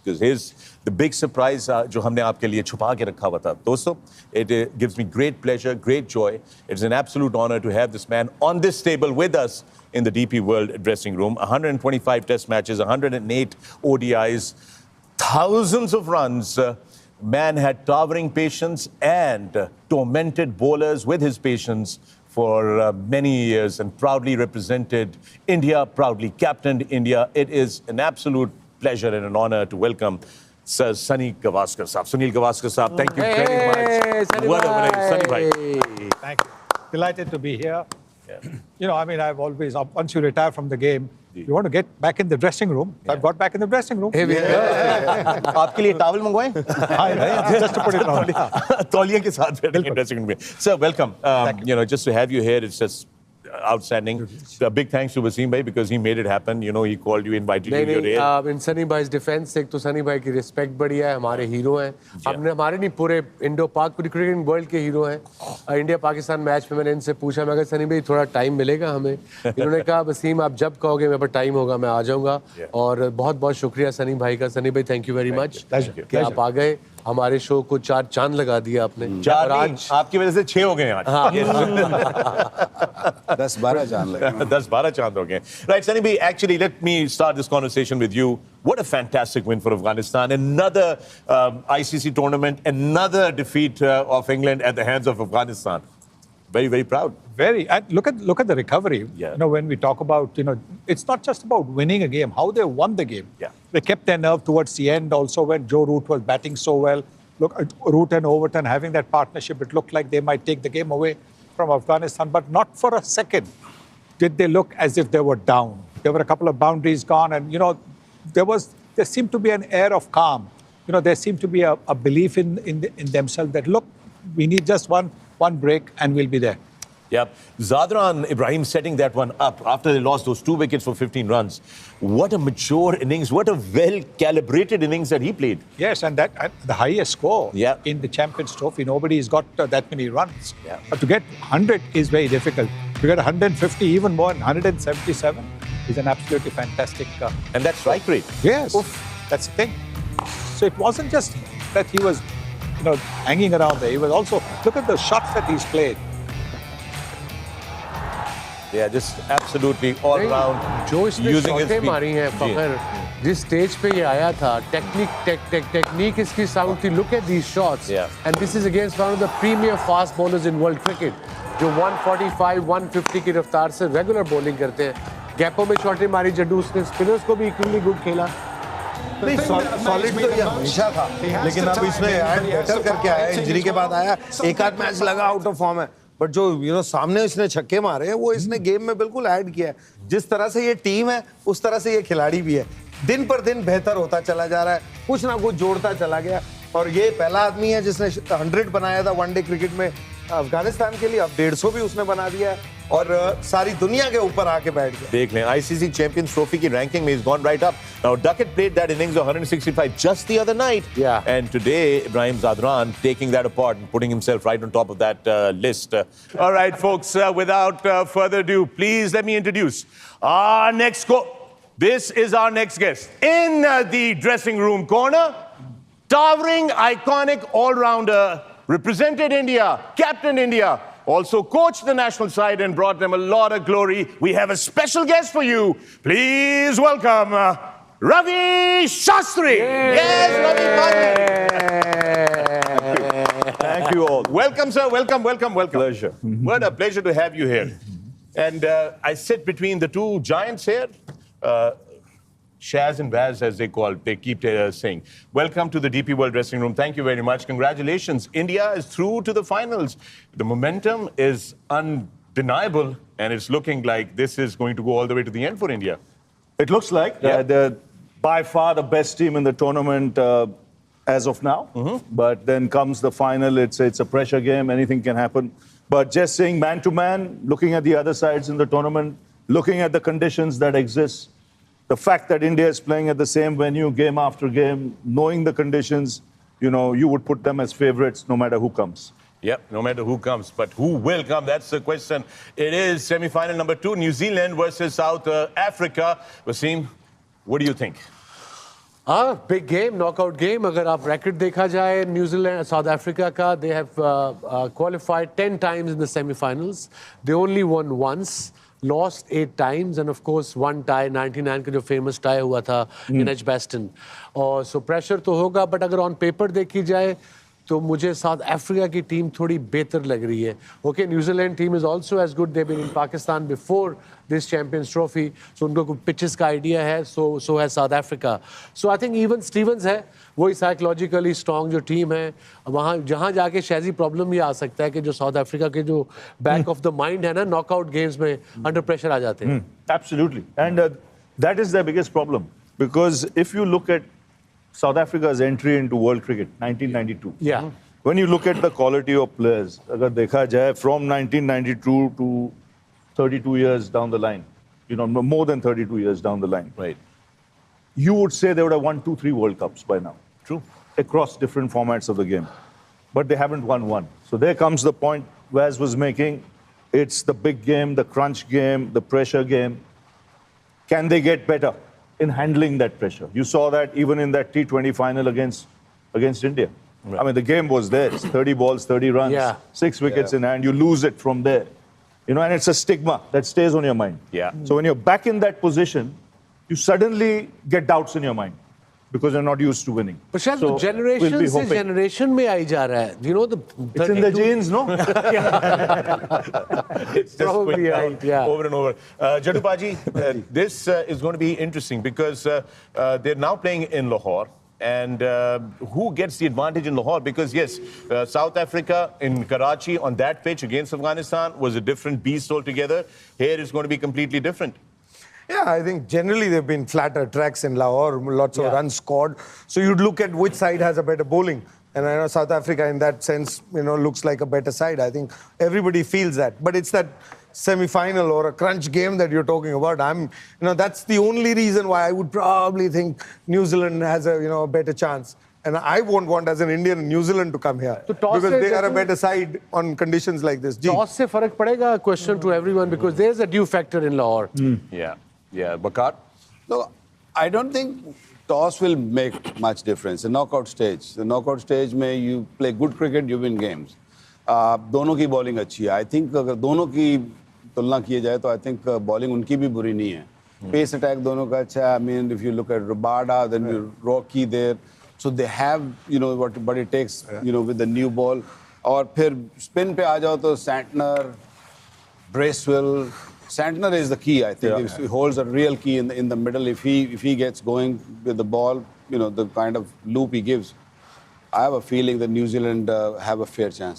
because the big surprise जो हमने आपके लिए छुपा के रखा हुआ था. दोस्तों, it gives me great pleasure, great joy. It's an absolute honor to have this man on this table with us in the DP World dressing room. 125 test matches, 108 ODIs, thousands of runs. Man had towering patience and tormented bowlers with his patience for many years and proudly represented India, proudly captained India. It is an absolute pleasure and an honor to welcome Sir Sunil Gavaskar Saab. Sunil Gavaskar Saab, thank you very much. What a Sunil bhai. Thank you. Delighted to be here. Yeah. You know, I mean, I've always, once you retire from the game, you want to get back in the dressing room. Yeah. I've got back in the dressing room. आपके लिए towel मंगवाएं? Just to put it on. तौलिया के साथ बैठेंगे dressing room में. Sir, welcome. You know, just to have you here, it's just outstanding. A big thanks to Wasim bhai because he made it happen. You know, he called you, invited you. In Sunny bhai's defense, एक तो Sunny bhai की respect बड़ी है, हमारे hero हैं. हमने हमारे नहीं पूरे इंडो-पाक पूरी क्रिकेट वर्ल्ड के हीरो हैं. इंडिया पाकिस्तान मैच में मैंने इनसे पूछा, मैं कहा Sunny bhai थोड़ा टाइम मिलेगा हमें. इन्होंने कहा वसीम आप जब कहोगे मेरे पास टाइम होगा मैं आ जाऊंगा. और बहुत-बहुत शुक्रिया Sunny bhai का. Sunny bhai thank you very much कि आप आ गए. हमारे शो को 4 चांद लगा दिया आपने. और आज आपकी वजह से 6 हो गए आज. 10-12 चांद लगे. 10-12 चांद हो गए. Right, Sunny bhai, actually let me start this conversation with you. What a fantastic win for Afghanistan. Another ICC tournament, another defeat of England at the hands of Afghanistan. Very, very proud. Very. And look at the recovery. Yeah. You know, when we talk about, you know, it's not just about winning a game, how they won the game. Yeah. They kept their nerve towards the end also when Joe Root was batting so well. Look, Root and Overton having that partnership, it looked like they might take the game away from Afghanistan, but not for a second did they look as if they were down. There were a couple of boundaries gone and, you know, there seemed to be an air of calm. You know, there seemed to be a belief in themselves that, look, we need just one break and we'll be there. Yep. Zadran Ibrahim setting that one up after they lost those 2 wickets for 15 runs. What a mature innings, what a well-calibrated innings that he played. Yes, and the highest score in the Champions Trophy. Nobody's got that many runs. Yeah. But to get 100 is very difficult. To get 150, even more, 177 is an absolutely fantastic... and that's strike rate. Yes, that's the thing. So it wasn't just that he was, you know, hanging around there. He was also, look at the shots that he's played. Yeah, just absolutely all round. जो इसने शॉटें मारी हैं फखर, जिस stage पे ये आया था, technique इसकी साउंड थी. Look at these shots. Yeah. And this is against one of the premier fast bowlers in world cricket, जो 145, 150 की रफ्तार से रेगुलर बॉलिंग करते हैं. गैपों में शॉटें मारी जड्डू, उसने स्पिनर्स को भी इक्वली गुड खेला. नहीं, सॉलिड तो ये हमेशा था, लेकिन अब इसने ऐड बेटर करके आया. इंजरी के बाद आया, एक आध मैच लगा आउट ऑफ फॉर्म है, बट जो सामने इसने छक्के मारे हैं वो इसने गेम में बिल्कुल ऐड किया है. जिस तरह से ये टीम है उस तरह से ये खिलाड़ी भी है. दिन पर दिन बेहतर होता चला जा रहा है, कुछ ना कुछ जोड़ता चला गया. और ये पहला आदमी है जिसने 100 बनाया था वनडे क्रिकेट में अफगानिस्तान के लिए. अब 150 भी उसने बना दिया है और सारी दुनिया के ऊपर आके बैठ गया. देख लें, ICC Champions Trophy की ranking में he's gone right up. Now Duckett played that innings of 165 just the other night. Yeah. And today Ibrahim Zadran taking that apart and putting himself right on top of that list. All right, folks, without further ado, please let me introduce our next This is our next guest in the dressing room corner. Towering, iconic all-rounder, represented India, captained India, also coached the national side and brought them a lot of glory. We have a special guest for you. Please welcome Ravi Shastri. Yes, Ravi. Thank you all. Welcome, sir. Welcome. Pleasure. What a pleasure to have you here. And I sit between the two giants here. Shaz and Baz, as they call, they keep saying. Welcome to the DP World Dressing Room. Thank you very much. Congratulations. India is through to the finals. The momentum is undeniable, and it's looking like this is going to go all the way to the end for India. It looks like they're by far the best team in the tournament as of now. But then comes the final. It's a pressure game. Anything can happen. But just saying man-to-man, looking at the other sides in the tournament, looking at the conditions that exist, the fact that India is playing at the same venue game after game, knowing the conditions, you know, you would put them as favorites no matter who comes. Yep, no matter who comes. But who will come? That's the question. It is semi-final number 2, New Zealand versus South Africa. Wasim, what do you think? Big game, knockout game. अगर आप racket देखा जाए New Zealand south Africa का, they have qualified 10 times in the semi-finals. They only won once, lost 8 times, and of course one tie 99 का जो famous tie हुआ था in Edgbaston. और so pressure तो होगा, but अगर on paper देखी जाए तो मुझे साउथ अफ्रीका की टीम थोड़ी बेहतर लग रही है. Okay, New Zealand team is also as good. They been in Pakistan before this Champions Trophy, so उनको कुछ पिचेस का आइडिया है. सो है South Africa. So I think even Stevens है वही साइकोलॉजिकली स्ट्रॉन्ग जो टीम है. वहाँ जहाँ जाके शायद प्रॉब्लम ये आ सकता है कि जो साउथ अफ्रीका के जो बैक ऑफ द माइंड है ना, नॉकआउट गेम्स में अंडर प्रेशर आ जाते हैं. Absolutely. And that is their biggest problem. Because if you look at South Africa's entry into world cricket, 1992. Yeah. When you look at the quality of players, agar dekha jaye, from 1992 to 32 years down the line, you know, more than 32 years down the line, Right. you would say they would have won 2-3 World Cups by now. True. Across different formats of the game. But they haven't won one. So there comes the point Waz was making. It's the big game, the crunch game, the pressure game. Can they get better in handling that pressure? You saw that even in that T20 final against India. Right. I mean, the game was there. It's 30 balls, 30 runs, Yeah. 6 wickets in hand. You lose it from there. You know, and it's a stigma that stays on your mind. Yeah. So when you're back in that position, you suddenly get doubts in your mind because you're not used to winning. पर शायद So, वो generation we'll be से hoping. Generation में आई जा रहा है. You know the It's in the genes, no? It's just Probably going down right, yeah. over and over. Jadupaji, this is going to be interesting because they're now playing in Lahore. And who gets the advantage in Lahore? Because yes, South Africa in Karachi on that pitch against Afghanistan was a different beast altogether. Here it's going to be completely different. Yeah, I think generally they've been flatter tracks in Lahore, lots of runs scored. So you'd look at which side has a better bowling. And I know South Africa in that sense, you know, looks like a better side. I think everybody feels that. But it's that semi-final or a crunch game that you're talking about. That's the only reason why I would probably think New Zealand has a better chance. And I won't want as an Indian New Zealand to come here So toss because is they are a just- better side on conditions like this. Ji. Toss से फर्क पड़ेगा? Question to everyone because there's a due factor in Lahore. Yeah. Bakar? No, I don't think toss will make much difference. The knockout stage. The knockout stage में you play good cricket, you win games. दोनों की bowling अच्छी है. I think अगर दोनों की तुलना किए जाए तो I think bowling उनकी भी बुरी नहीं है. Pace attack दोनों का अच्छा है. I mean, if you look at Rabada, then you Rocky there. So they have, what it takes, with the new ball. और फिर spin पे आ जाओ तो Santner, Bracewell. Santner is the key, I think. He holds a real key in the middle. If he gets going with the ball, the kind of loop he gives, I have a feeling that New Zealand have a fair chance.